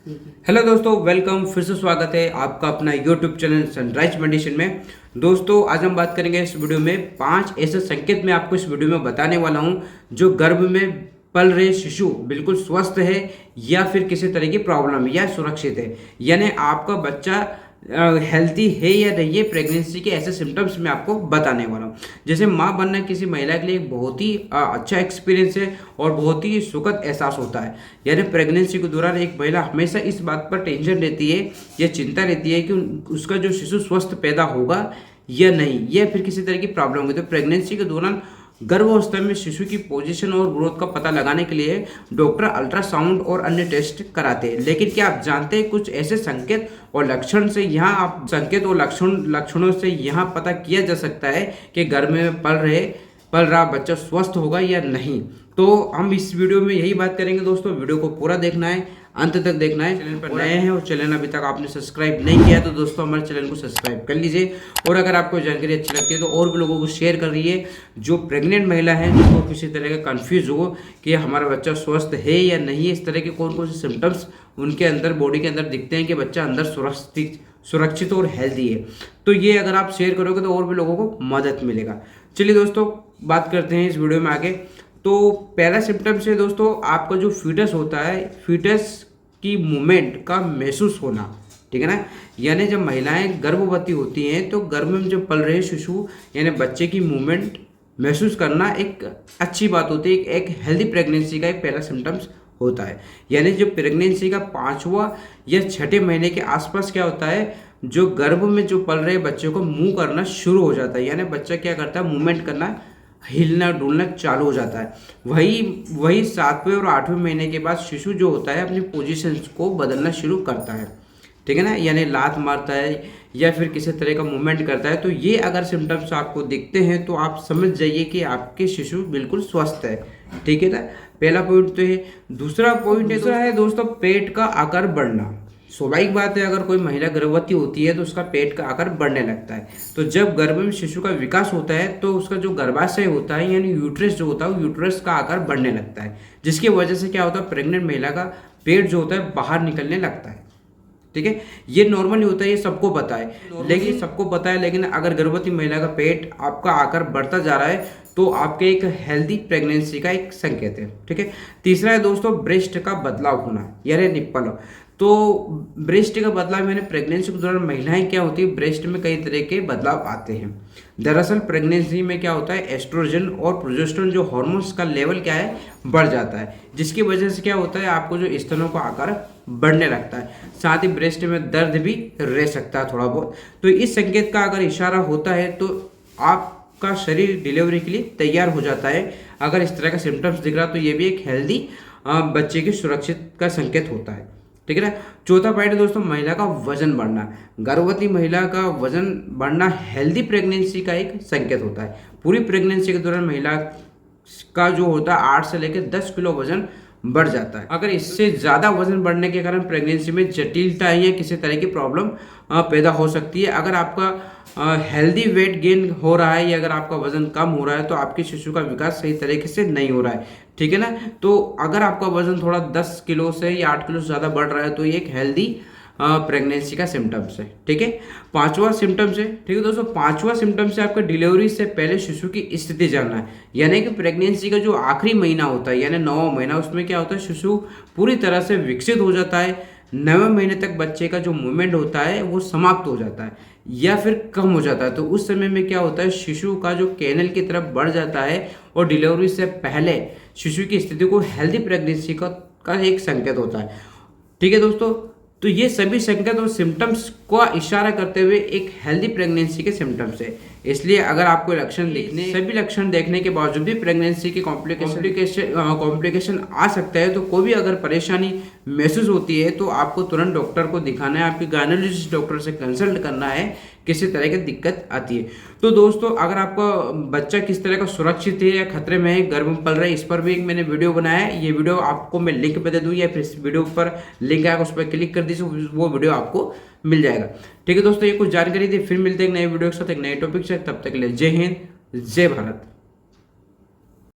Hello दोस्तों, welcome. फिर से स्वागत है आपका अपना यूट्यूब चैनल सनराइज मेडिसिन में। दोस्तों, आज हम बात करेंगे इस वीडियो में 5 ऐसे संकेत मैं आपको इस वीडियो में बताने वाला हूं जो गर्भ में पल रहे शिशु बिल्कुल स्वस्थ है या फिर किसी तरह की प्रॉब्लम है या सुरक्षित है, यानी आपका बच्चा हेल्थी है या नहीं है। प्रेगनेंसी के ऐसे सिम्टम्स मैं आपको बताने वाला हूँ। जैसे माँ बनना किसी महिला के लिए एक बहुत ही अच्छा एक्सपीरियंस है और बहुत ही सुखद एहसास होता है। यानी प्रेगनेंसी के दौरान एक महिला हमेशा इस बात पर टेंशन रहती है या चिंता रहती है कि उसका जो शिशु स्वस्थ पैदा होगा या नहीं, या फिर किसी तरह की प्रॉब्लम होगी। तो प्रेगनेंसी के दौरान गर्भावस्था में शिशु की पोजीशन और ग्रोथ का पता लगाने के लिए डॉक्टर अल्ट्रासाउंड और अन्य टेस्ट कराते हैं। लेकिन क्या आप जानते हैं कुछ ऐसे संकेत और लक्षण से यहाँ आप संकेत और लक्षणों से यहाँ पता किया जा सकता है कि गर्भ में पल रहा बच्चा स्वस्थ होगा या नहीं। तो हम इस वीडियो में यही बात करेंगे दोस्तों। वीडियो को पूरा देखना है, अंत तक देखना है। चैनल पर नए हैं और चैनल अभी तक आपने सब्सक्राइब नहीं किया तो दोस्तों हमारे चैनल को सब्सक्राइब कर लीजिए। और अगर आपको जानकारी अच्छी लगती है तो और भी लोगों को शेयर कर रही जो प्रेग्नेंट महिला है, जिसको किसी तरह का कंफ्यूज हो कि हमारा बच्चा स्वस्थ है या नहीं है। इस तरह के कौन कौन से सिम्टम्स उनके अंदर बॉडी के अंदर दिखते हैं कि बच्चा अंदर सुरक्षित और हेल्दी है। तो ये अगर आप शेयर करोगे तो और भी लोगों को मदद मिलेगा। चलिए दोस्तों, बात करते हैं इस वीडियो में आगे। तो पहला सिम्टम्स है दोस्तों, आपका जो फीटस होता है, फीटस की मूवमेंट का महसूस होना। ठीक है ना। यानी जब महिलाएं गर्भवती होती हैं तो गर्भ में जो पल रहे शिशु यानी बच्चे की मूवमेंट महसूस करना एक अच्छी बात होती है। एक हेल्दी प्रेगनेंसी का एक पहला सिम्टम्स होता है। यानी जो प्रेगनेंसी का 5वां या 6ठे महीने के आसपास क्या होता है, जो गर्भ में जो पल रहे बच्चे को मूव करना शुरू हो जाता है। यानी बच्चा क्या करता है, मूवमेंट करना, हिलना डुलना चालू हो जाता है। वही 7वें और 8वें महीने के बाद शिशु जो होता है अपनी पोजीशन को बदलना शुरू करता है। ठीक है ना। यानी लात मारता है या फिर किसी तरह का मूवमेंट करता है। तो ये अगर सिम्टम्स आपको दिखते हैं तो आप समझ जाइए कि आपके शिशु बिल्कुल स्वस्थ है। ठीक है ना। पहला पॉइंट तो है। दूसरा पॉइंट है दोस्तों पेट का आकार बढ़ना। स्वाभाविक बात है, अगर कोई महिला गर्भवती होती है तो उसका पेट का आकार बढ़ने लगता है। तो जब गर्भ में शिशु का विकास होता है तो उसका जो गर्भाशय होता है यानी यूट्रस जो होता है वो यूट्रस का आकार बढ़ने लगता है, जिसकी वजह से क्या होता है, प्रेग्नेंट महिला का पेट जो होता है बाहर निकलने लगता है। ठीक है। ये नॉर्मली होता है, ये सबको पता है। लेकिन अगर गर्भवती महिला का पेट आपका आकार बढ़ता जा रहा है तो आपके एक हेल्दी प्रेगनेंसी का एक संकेत है। ठीक है। तीसरा है दोस्तों ब्रेस्ट का बदलाव होना यानी निप्पल। तो ब्रेस्ट का बदलाव यानी प्रेगनेंसी के दौरान महिलाएं क्या होती है, ब्रेस्ट में कई तरह के बदलाव आते हैं। दरअसल प्रेगनेंसी में क्या होता है, एस्ट्रोजन और प्रोजेस्टेरोन जो हार्मोन्स का लेवल क्या है, बढ़ जाता है, जिसकी वजह से क्या होता है, आपको जो स्तनों का आकार बढ़ने लगता है। साथ ही ब्रेस्ट में दर्द भी रह सकता है थोड़ा बहुत। तो इस संकेत का अगर इशारा होता है तो आपका शरीर डिलीवरी के लिए तैयार हो जाता है। अगर इस तरह का सिम्टम्स दिख रहा तो ये भी एक हेल्दी बच्चे की सुरक्षित का संकेत होता है। ठीक है ना। चौथा पॉइंट दोस्तों महिला का वजन बढ़ना। गर्भवती महिला का वजन बढ़ना हेल्दी प्रेगनेंसी का एक संकेत होता है। पूरी प्रेगनेंसी के दौरान महिला का जो होता है 8 से लेकर 10 किलो वजन बढ़ जाता है। अगर इससे ज़्यादा वजन बढ़ने के कारण प्रेगनेंसी में जटिलता या किसी तरह की प्रॉब्लम पैदा हो सकती है। अगर आपका हेल्दी वेट गेन हो रहा है या अगर आपका वजन कम हो रहा है तो आपके शिशु का विकास सही तरीके से नहीं हो रहा है। ठीक है ना। तो अगर आपका वजन थोड़ा 10 किलो से या 8 किलो से ज़्यादा बढ़ रहा है तो ये एक हेल्दी प्रेगनेंसी का सिम्टम्स है। ठीक है। 5वां सिम्टम्स है। ठीक है दोस्तों, 5वां सिम्टम्स है आपका डिलीवरी से पहले शिशु की स्थिति जानना है। यानी कि प्रेगनेंसी का जो आखिरी महीना होता है यानी 9वां महीना, उसमें क्या होता है, शिशु पूरी तरह से विकसित हो जाता है। 9वें महीने तक बच्चे का जो मूवमेंट होता है वो समाप्त हो जाता है या फिर कम हो जाता है। तो उस समय में क्या होता है, शिशु का जो कैनल की तरफ बढ़ जाता है और डिलीवरी से पहले शिशु की स्थिति को हेल्दी प्रेगनेंसी का एक संकेत होता है। ठीक है दोस्तों। तो ये सभी संकेत और सिम्टम्स को इशारा करते हुए एक हेल्दी प्रेगनेंसी के सिम्टम्स है। इसलिए अगर आपको सभी लक्षण देखने के बावजूद भी प्रेगनेंसी की कॉम्प्लिकेशन आ सकता है तो कोई भी अगर परेशानी महसूस होती है तो आपको तुरंत डॉक्टर को दिखाना है, आपके गायनोलॉजिस्ट डॉक्टर से कंसल्ट करना है किसी तरह की दिक्कत आती है। तो दोस्तों अगर आपका बच्चा किस तरह का सुरक्षित है या खतरे में है, गर्भ में पल रहा है, इस पर भी एक मैंने वीडियो बनाया है। ये वीडियो आपको मैं लिंक पे दे दूँ या फिर इस वीडियो पर लिंक आएगा, उस पर क्लिक कर दीजिए, वो वीडियो आपको मिल जाएगा। ठीक है दोस्तों, ये कुछ जानकारी थी। फिर मिलते हैं एक नए वीडियो के साथ एक नए टॉपिक से। तब तक के लिए जय हिंद, जय भारत।